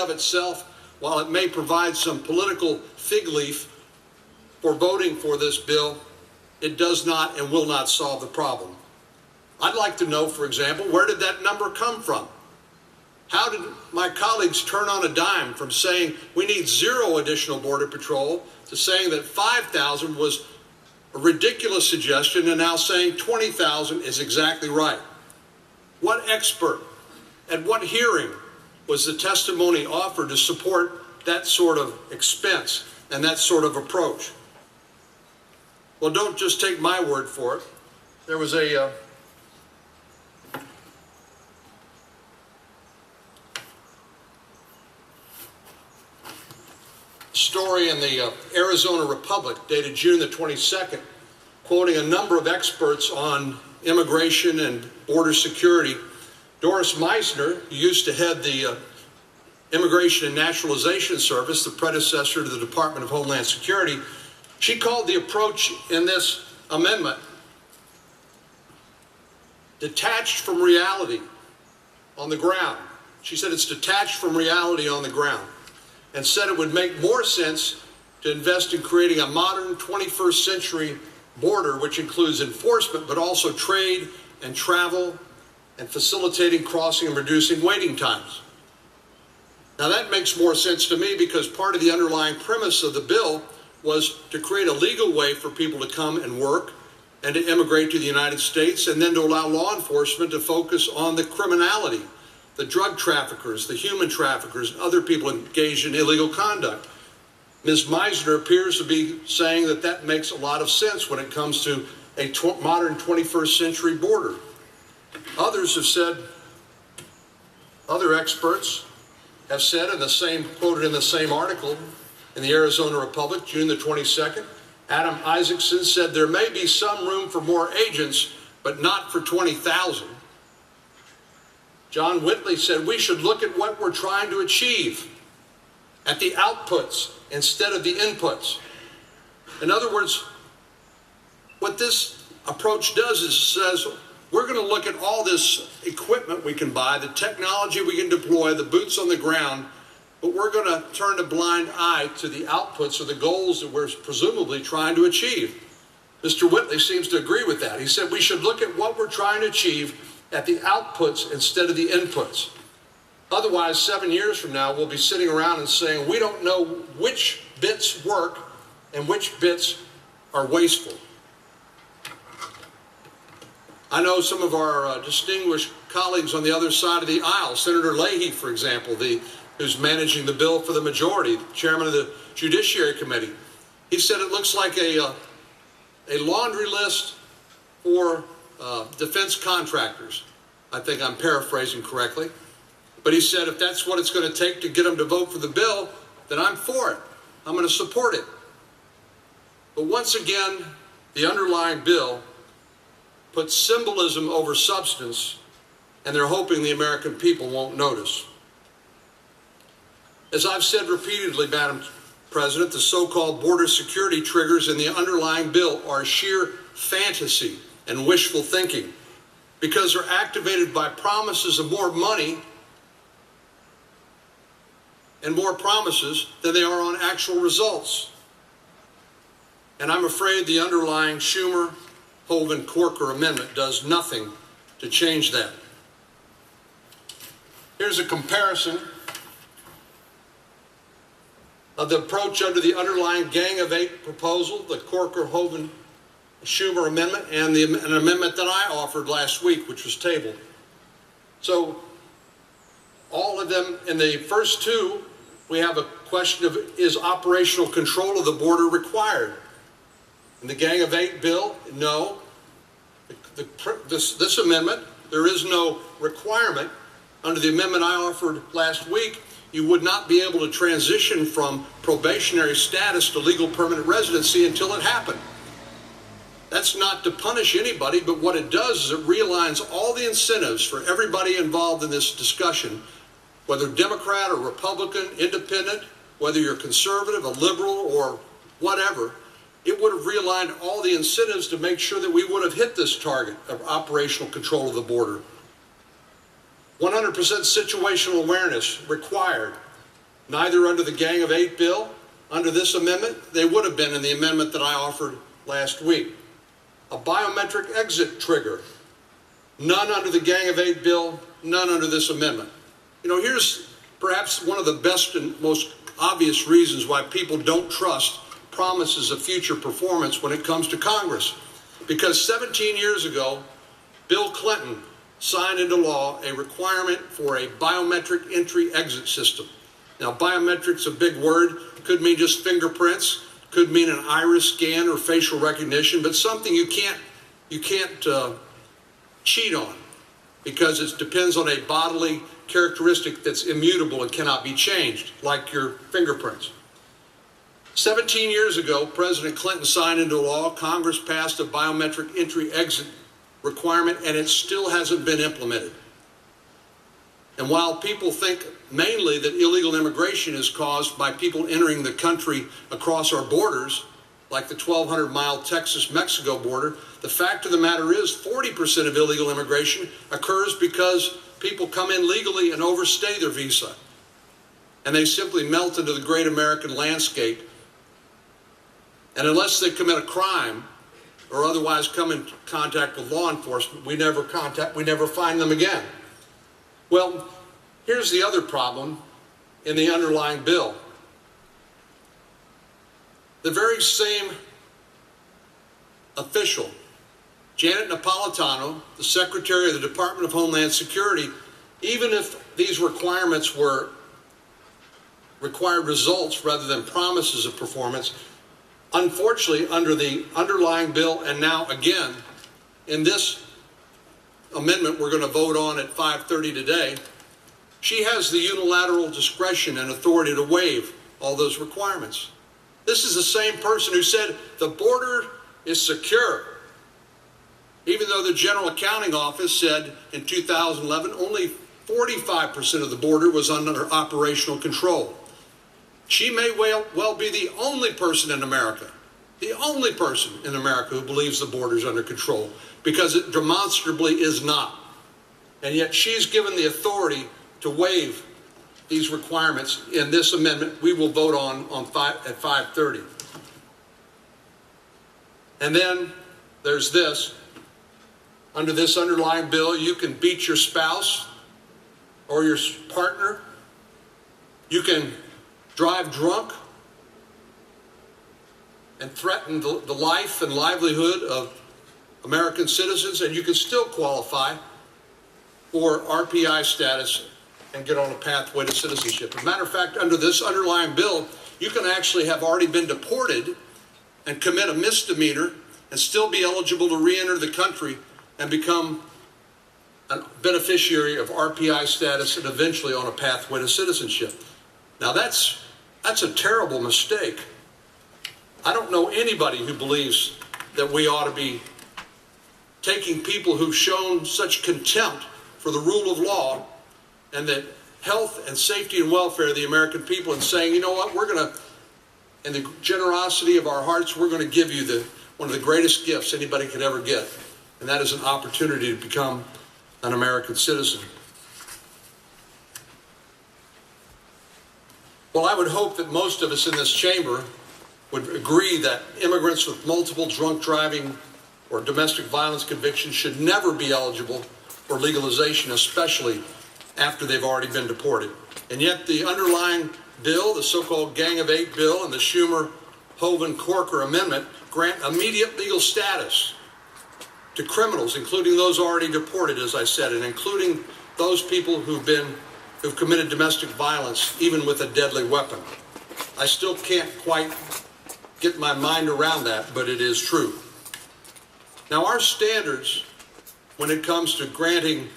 of itself, while it may provide some political fig leaf for voting for this bill, it does not and will not solve the problem. I'd like to know, for example, where did that number come from? How did my colleagues turn on a dime from saying we need 0 additional Border Patrol to saying that 5,000 was a ridiculous suggestion and now saying 20,000 is exactly right? What expert at what hearing was the testimony offered to support that sort of expense and that sort of approach? Well, don't just take my word for it. There was a story in the Arizona Republic dated June the 22nd, quoting a number of experts on immigration and border security. Doris Meissner, who used to head the Immigration and Naturalization Service, the predecessor to the Department of Homeland Security, she called the approach in this amendment detached from reality on the ground. She said it's detached from reality on the ground, and said it would make more sense to invest in creating a modern 21st century border, which includes enforcement, but also trade and travel and facilitating crossing and reducing waiting times. Now that makes more sense to me because part of the underlying premise of the bill was to create a legal way for people to come and work and to immigrate to the United States, and then to allow law enforcement to focus on the criminality, the drug traffickers, the human traffickers, and other people engaged in illegal conduct. Ms. Meissner appears to be saying that that makes a lot of sense when it comes to a modern 21st century border. Others have said, other experts have said in the same, quoted in the same article in the Arizona Republic, June the 22nd, Adam Isaacson said there may be some room for more agents, but not for 20,000. John Whitley said we should look at what we're trying to achieve, at the outputs instead of the inputs. In other words, what this approach does is says we're going to look at all this equipment we can buy, the technology we can deploy, the boots on the ground, but we're going to turn a blind eye to the outputs or the goals that we're presumably trying to achieve. Mr. Whitley seems to agree with that. He said we should look at what we're trying to achieve at the outputs instead of the inputs. Otherwise, 7 years from now, we'll be sitting around and saying we don't know which bits work and which bits are wasteful. I know some of our distinguished colleagues on the other side of the aisle, Senator Leahy, for example, who's managing the bill for the majority, chairman of the Judiciary Committee. He said it looks like a laundry list for defense contractors. I think I'm paraphrasing correctly. But he said if that's what it's going to take to get them to vote for the bill, then I'm for it. I'm going to support it. But once again, the underlying bill puts symbolism over substance, and they're hoping the American people won't notice. As I've said repeatedly, Madam President, the so-called border security triggers in the underlying bill are sheer fantasy and wishful thinking because they're activated by promises of more money and more promises than they are on actual results. And I'm afraid the underlying Schumer, Hoeven, Corker amendment does nothing to change that. Here's a comparison of the approach under the underlying Gang of Eight proposal, the Corker, Hoeven, Schumer amendment, and an amendment that I offered last week, which was tabled. So all of them, in the first two, we have a question of is operational control of the border required? In the Gang of Eight bill, no. This amendment, there is no requirement. Under the amendment I offered last week, you would not be able to transition from probationary status to legal permanent residency until it happened. That's not to punish anybody, but what it does is it realigns all the incentives for everybody involved in this discussion, whether Democrat or Republican, independent, whether you're conservative, a liberal, or whatever. It would have realigned all the incentives to make sure that we would have hit this target of operational control of the border. 100% situational awareness required. neither under the Gang of Eight bill, under this amendment. They would have been in the amendment that I offered last week. A biometric exit trigger, none under the Gang of Eight bill, none under this amendment. You know, here's perhaps one of the best and most obvious reasons why people don't trust promises of future performance when it comes to Congress. Because 17 years ago, Bill Clinton signed into law a requirement for a biometric entry-exit system. Now, biometric's a big word. Could mean just fingerprints, could mean an iris scan or facial recognition, but something you can't cheat on, because it depends on a bodily characteristic that's immutable and cannot be changed, like your fingerprints. 17 years ago, President Clinton signed into law. Congress passed a biometric entry-exit requirement, and it still hasn't been implemented. And while people think mainly that illegal immigration is caused by people entering the country across our borders, like the 1,200-mile Texas-Mexico border, the fact of the matter is 40% of illegal immigration occurs because people come in legally and overstay their visa. And they simply melt into the great American landscape. And unless they commit a crime or otherwise come in contact with law enforcement, we never find them again. Well, here's the other problem in the underlying bill. The very same official, Janet Napolitano, the Secretary of the Department of Homeland Security, even if these requirements were required results rather than promises of performance, unfortunately, under the underlying bill, and now again in this amendment we're going to vote on at 5:30 today, she has the unilateral discretion and authority to waive all those requirements. This is the same person who said the border is secure, even though the General Accounting Office said in 2011 only 45% of the border was under operational control. She may well be the only person in America who believes the border is under control, because it demonstrably is not. And yet she's given the authority to waive these requirements in this amendment we will vote on at 5:30. And then there's this. Under this underlying bill, you can beat your spouse or your partner. You can drive drunk and threaten the life and livelihood of American citizens, and you can still qualify for RPI status and get on a pathway to citizenship. As a matter of fact, under this underlying bill, you can actually have already been deported and commit a misdemeanor and still be eligible to re-enter the country and become a beneficiary of RPI status and eventually on a pathway to citizenship. Now that's a terrible mistake. I don't know anybody who believes that we ought to be taking people who've shown such contempt for the rule of law and the health and safety and welfare of the American people and saying, you know what, we're going to, in the generosity of our hearts, we're going to give you one of the greatest gifts anybody could ever get, and that is an opportunity to become an American citizen. Well, I would hope that most of us in this chamber would agree that immigrants with multiple drunk driving or domestic violence convictions should never be eligible for legalization, especially after they've already been deported. And yet the underlying bill, the so-called Gang of Eight bill, and the Schumer-Hoeven-Corker amendment grant immediate legal status to criminals, including those already deported, as I said, and including those people who've committed domestic violence, even with a deadly weapon. I still can't quite get my mind around that, but it is true. Now, our standards when it comes to granting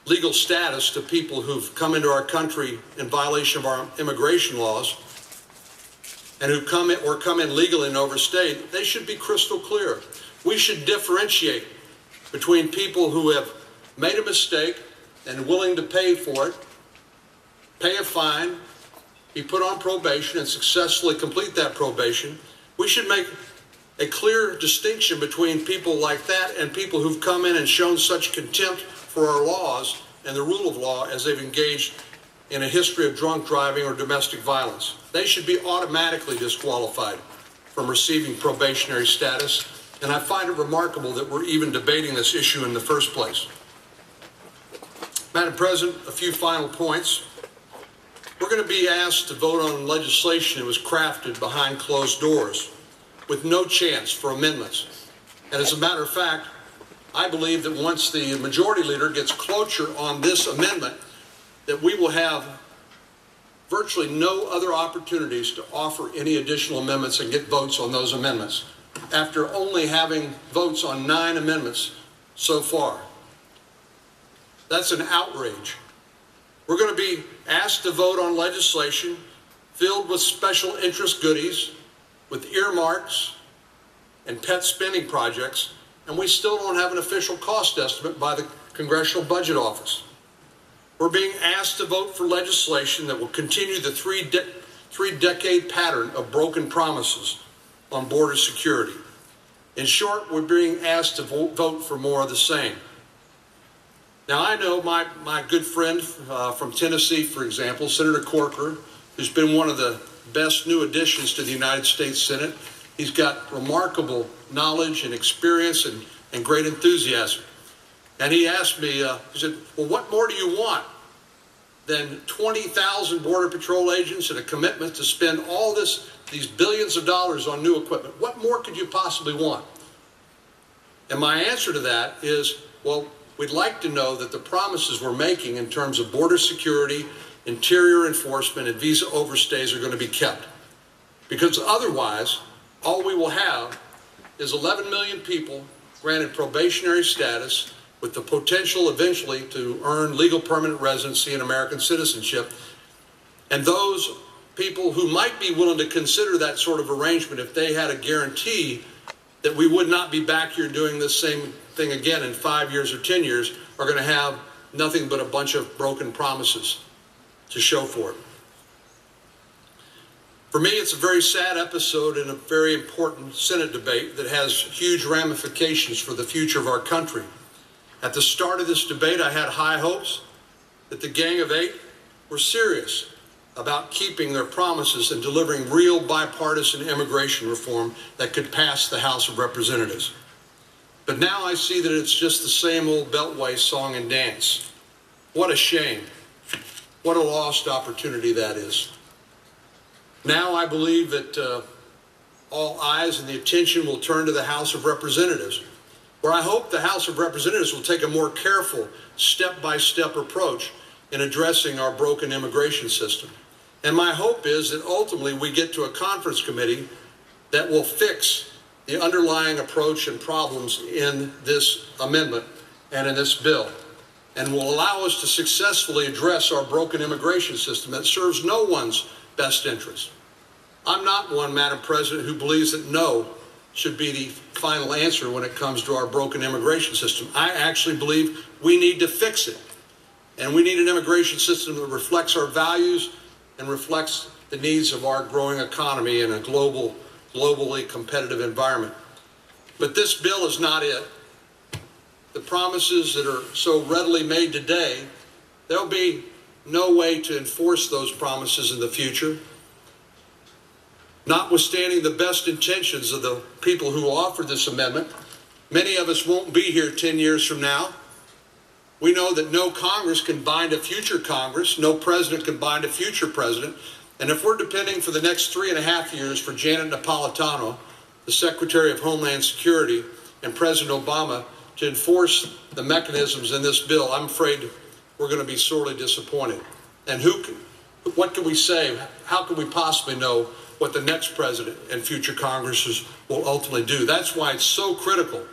legal status to people who've come into our country in violation of our immigration laws and who come in legally and overstayed, they should be crystal clear. We should differentiate between people who have made a mistake and willing to pay for it, pay a fine, be put on probation and successfully complete that probation. We should make a clear distinction between people like that and people who've come in and shown such contempt for our laws and the rule of law as they've engaged in a history of drunk driving or domestic violence. They should be automatically disqualified from receiving probationary status, and I find it remarkable that we're even debating this issue in the first place. Madam President, a few final points. We're going to be asked to vote on legislation that was crafted behind closed doors with no chance for amendments. And as a matter of fact, I believe that once the majority leader gets cloture on this amendment, that we will have virtually no other opportunities to offer any additional amendments and get votes on those amendments, after only having votes on 9 amendments so far. That's an outrage. We're going to be asked to vote on legislation filled with special interest goodies, with earmarks and pet spending projects, and we still don't have an official cost estimate by the Congressional Budget Office. We're being asked to vote for legislation that will continue the three-decade pattern of broken promises on border security. In short, we're being asked to vote for more of the same. Now, I know my good friend from Tennessee, for example, Senator Corker, who's been one of the best new additions to the United States Senate. He's got remarkable knowledge and experience and great enthusiasm. And he asked me, he said, well, what more do you want than 20,000 Border Patrol agents and a commitment to spend all these billions of dollars on new equipment? What more could you possibly want? And my answer to that is, well, we'd like to know that the promises we're making in terms of border security, interior enforcement, and visa overstays are going to be kept. Because otherwise, all we will have is 11 million people granted probationary status with the potential eventually to earn legal permanent residency and American citizenship. And those people who might be willing to consider that sort of arrangement if they had a guarantee that we would not be back here doing this same thing again in 5 years or 10 years are going to have nothing but a bunch of broken promises to show for it. For me, it's a very sad episode in a very important Senate debate that has huge ramifications for the future of our country. At the start of this debate, I had high hopes that the Gang of Eight were serious about keeping their promises and delivering real bipartisan immigration reform that could pass the House of Representatives. But now I see that it's just the same old Beltway song and dance. What a shame. What a lost opportunity that is. Now I believe that all eyes and the attention will turn to the House of Representatives, where I hope the House of Representatives will take a more careful, step-by-step approach in addressing our broken immigration system. And my hope is that ultimately we get to a conference committee that will fix the underlying approach and problems in this amendment and in this bill, and will allow us to successfully address our broken immigration system that serves no one's best interest. I'm not one, Madam President, who believes that no should be the final answer when it comes to our broken immigration system. I actually believe we need to fix it. And we need an immigration system that reflects our values and reflects the needs of our growing economy in a globally competitive environment. But this bill is not it. The promises that are so readily made today, there'll be no way to enforce those promises in the future. Notwithstanding the best intentions of the people who offered this amendment, many of us won't be here 10 years from now. We know that no Congress can bind a future Congress, no president can bind a future president, and if we're depending for the next 3.5 years for Janet Napolitano, the Secretary of Homeland Security, and President Obama to enforce the mechanisms in this bill, I'm afraid we're going to be sorely disappointed. And what can we say? How can we possibly know what the next president and future Congresses will ultimately do? That's why it's so critical,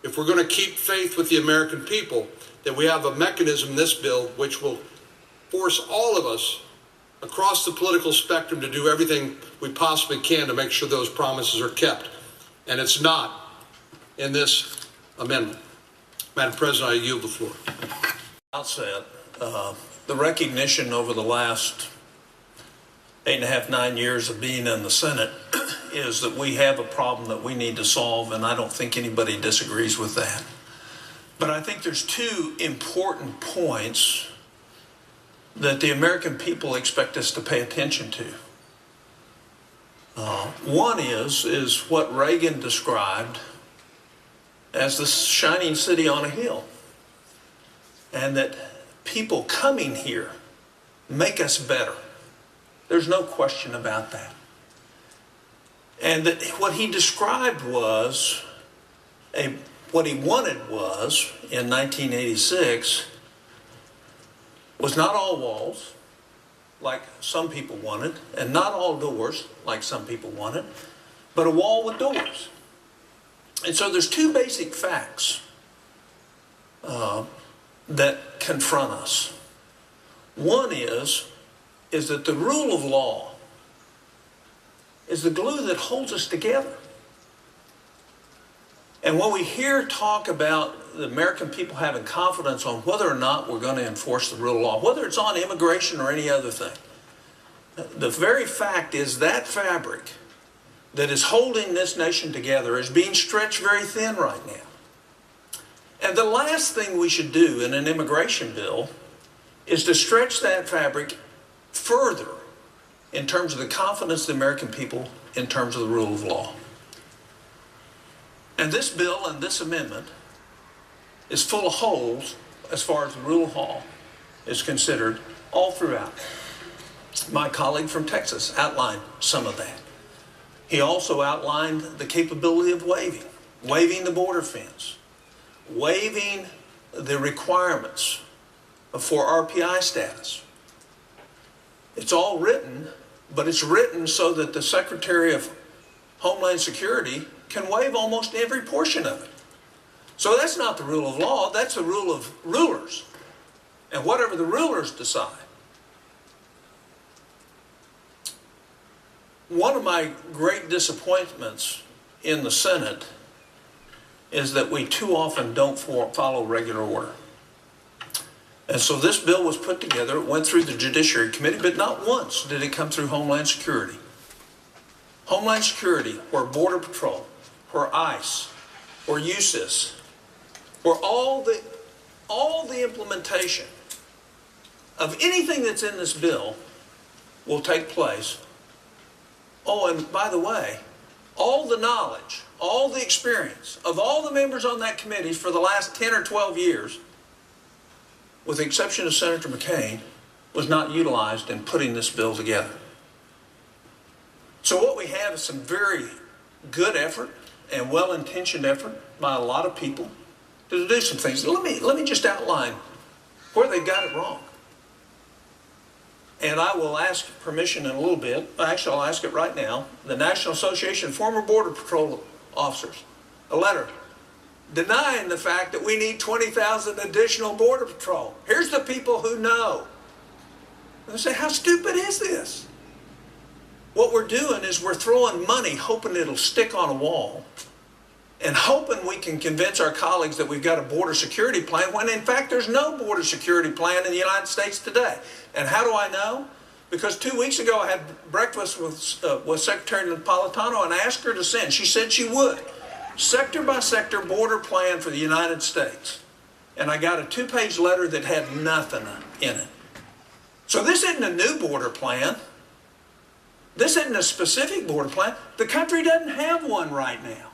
if we're going to keep faith with the American people, that we have a mechanism in this bill which will force all of us across the political spectrum to do everything we possibly can to make sure those promises are kept. And it's not in this amendment. Madam President, I yield the floor. Outset, the recognition over the last 8.5, 9 years of being in the Senate is that we have a problem that we need to solve, and I don't think anybody disagrees with that. But I think there's two important points that the American people expect us to pay attention to. One is what Reagan described as the shining city on a hill, and that people coming here make us better. There's no question about that. And that what he described was, what he wanted was, in 1986, was not all walls, like some people wanted, and not all doors, like some people wanted, but a wall with doors. And so there's two basic facts that confront us. One is that the rule of law is the glue that holds us together. And when we hear talk about the American people having confidence on whether or not we're going to enforce the rule of law, whether it's on immigration or any other thing, the very fact is that fabric that is holding this nation together is being stretched very thin right now. And the last thing we should do in an immigration bill is to stretch that fabric further in terms of the confidence of the American people in terms of the rule of law. And this bill and this amendment is full of holes as far as the rule of law is considered all throughout. My colleague from Texas outlined some of that. He also outlined the capability of waiving the border fence, waiving the requirements for RPI status. It's all written, but it's written so that the Secretary of Homeland Security can waive almost every portion of it. So that's not the rule of law, that's the rule of rulers. And whatever the rulers decide. One of my great disappointments in the Senate is that we too often don't follow regular order. And so this bill was put together, it went through the Judiciary Committee, but not once did it come through Homeland Security. Homeland Security, where Border Patrol, where ICE, where USIS, where all the implementation of anything that's in this bill will take place. Oh, and by the way, all the knowledge, all the experience of all the members on that committee for the last 10 or 12 years, with the exception of Senator McCain, was not utilized in putting this bill together. So what we have is some very good effort and well-intentioned effort by a lot of people to do some things. Let me just outline where they got it wrong. And I will ask permission in a little bit. Actually, I'll ask it right now. The National Association of Former Border Patrol Officers, a letter denying the fact that we need 20,000 additional Border Patrol. Here's the people who know. And they say, how stupid is this? What we're doing is we're throwing money hoping it'll stick on a wall and hoping we can convince our colleagues that we've got a border security plan when in fact there's no border security plan in the United States today. And how do I know? Because 2 weeks ago I had breakfast with Secretary Napolitano and asked her to send, she said she would, sector by sector border plan for the United States. And I got a 2-page letter that had nothing in it. So this isn't a new border plan. This isn't a specific border plan. The country doesn't have one right now.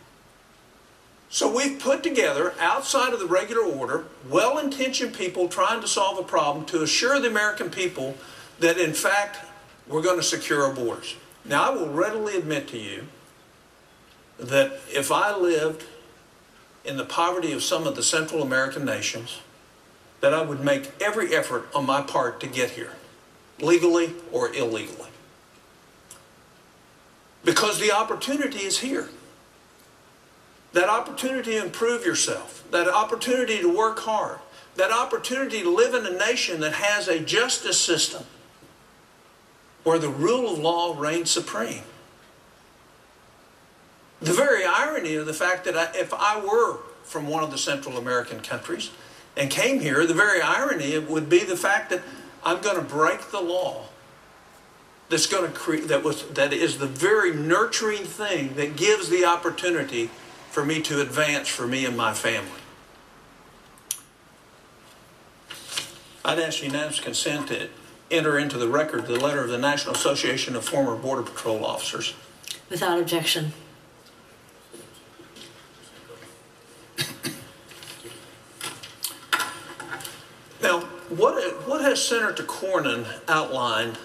So we've put together, outside of the regular order, well-intentioned people trying to solve a problem to assure the American people that, in fact, we're going to secure our borders. Now, I will readily admit to you that if I lived in the poverty of some of the Central American nations, that I would make every effort on my part to get here, legally or illegally. Because the opportunity is here. That opportunity to improve yourself, that opportunity to work hard, that opportunity to live in a nation that has a justice system where the rule of law reigns supreme. The very irony of the fact that if I were from one of the Central American countries and came here, the very irony would be the fact that I'm going to break the law that's going to create, that is the very nurturing thing that gives the opportunity for me to advance for me and my family. I'd ask unanimous consent enter into the record the letter of the National Association of Former Border Patrol Officers. Without objection. Now, what has Senator Cornyn outlined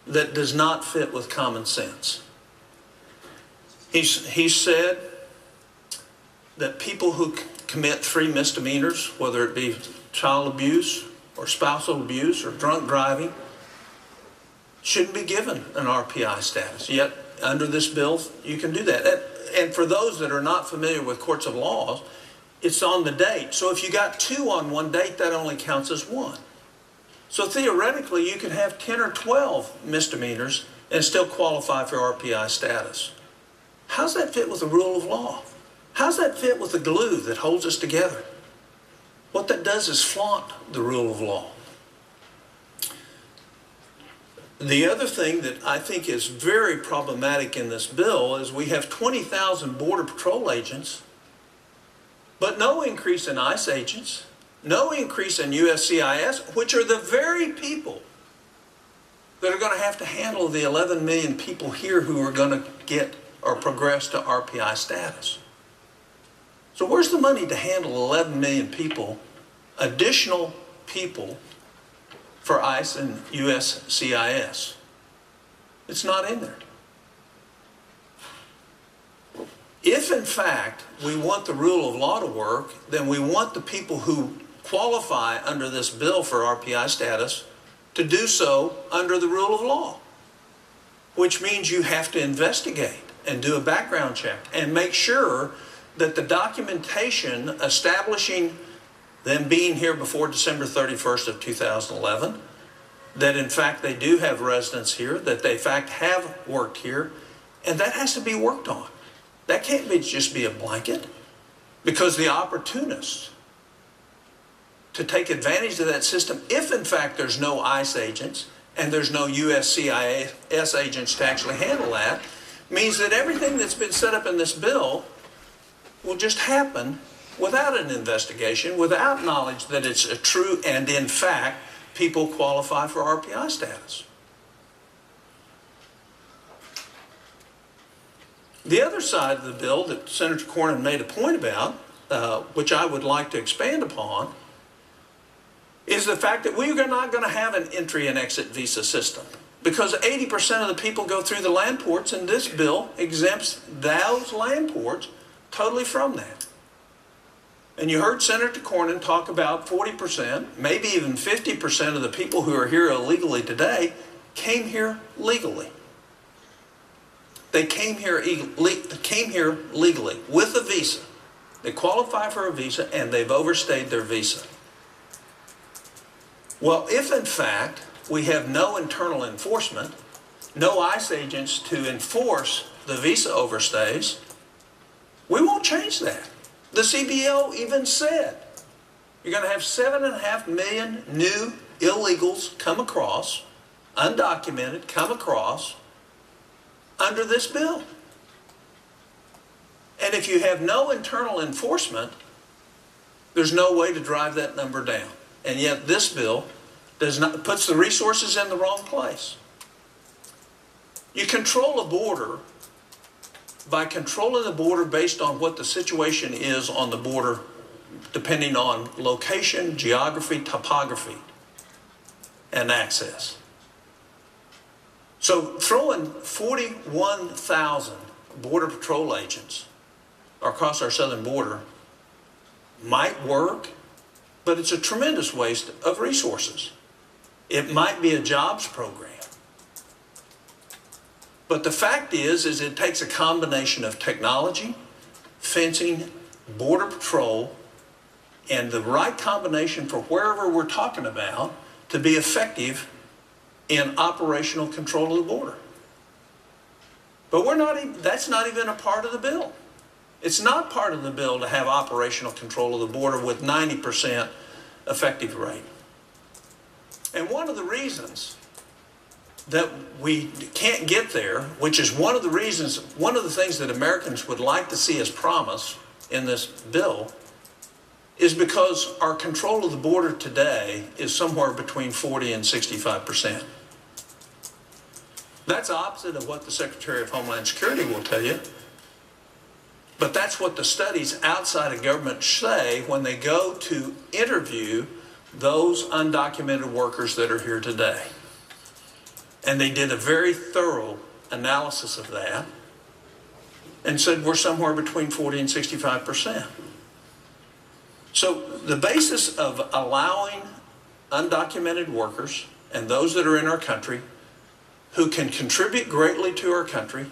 that does not fit with common sense? He said that people who commit 3 misdemeanors, whether it be child abuse or spousal abuse or drunk driving, shouldn't be given an RPI status. Yet, under this bill, you can do that. And for those that are not familiar with courts of laws, it's on the date. So if you got 2 on one date, that only counts as 1. So theoretically, you can have 10 or 12 misdemeanors and still qualify for RPI status. How's that fit with the rule of law? How's that fit with the glue that holds us together? What that does is flaunt the rule of law. The other thing that I think is very problematic in this bill is we have 20,000 Border Patrol agents, but no increase in ICE agents, no increase in USCIS, which are the very people that are going to have to handle the 11 million people here who are going to get or progress to RPI status. So where's the money to handle 11 million people, additional people for ICE and USCIS? It's not in there. If in fact we want the rule of law to work, then we want the people who qualify under this bill for RPI status to do so under the rule of law, which means you have to investigate and do a background check and make sure that the documentation establishing them being here before December 31st of 2011, that in fact they do have residence here, that they in fact have worked here, and that has to be worked on. That can't just be a blanket, because the opportunists to take advantage of that system, if in fact there's no ICE agents and there's no USCIS agents to actually handle that, means that everything that's been set up in this bill will just happen without an investigation, without knowledge that it's a true and in fact people qualify for RPI status. The other side of the bill that Senator Cornyn made a point about, which I would like to expand upon, is the fact that we are not going to have an entry and exit visa system, because 80% of the people go through the land ports, and this bill exempts those land ports totally from that. And you heard Senator Cornyn talk about 40%, maybe even 50% of the people who are here illegally today came here legally. They came here legally with a visa. They qualify for a visa and they've overstayed their visa. Well, if in fact we have no internal enforcement, no ICE agents to enforce the visa overstays, we won't change that. The CBO even said you're going to have 7.5 million new illegals come across, undocumented, come across under this bill. And if you have no internal enforcement, there's no way to drive that number down. And yet this bill puts the resources in the wrong place. You control a border by controlling the border based on what the situation is on the border, depending on location, geography, topography, and access. So throwing 41,000 Border Patrol agents across our southern border might work, but it's a tremendous waste of resources. It might be a jobs program. But the fact is it takes a combination of technology, fencing, Border Patrol, and the right combination for wherever we're talking about to be effective in operational control of the border. But that's not even a part of the bill. It's not part of the bill to have operational control of the border with 90% effective rate. And one of the reasons that we can't get there, which is one of the things that Americans would like to see as promise in this bill, is because our control of the border today is somewhere between 40 and 65%. That's opposite of what the Secretary of Homeland Security will tell you. But that's what the studies outside of government say when they go to interview those undocumented workers that are here today. And they did a very thorough analysis of that and said we're somewhere between 40 and 65%. So the basis of allowing undocumented workers and those that are in our country who can contribute greatly to our country,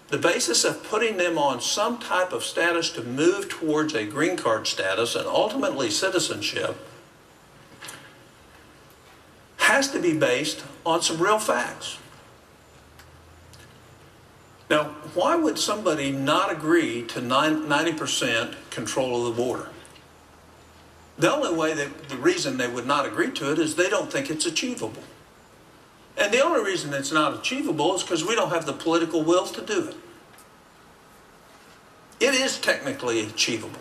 the basis of putting them on some type of status to move towards a green card status and ultimately citizenship has to be based on some real facts. Now, why would somebody not agree to 90% control of the border? The only way the reason they would not agree to it is they don't think it's achievable. And the only reason it's not achievable is because we don't have the political will to do it. It is technically achievable.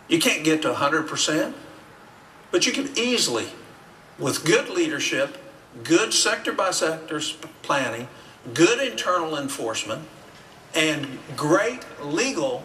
You can't get to 100%, but you can easily, with good leadership, good sector-by-sector planning, good internal enforcement, and great legal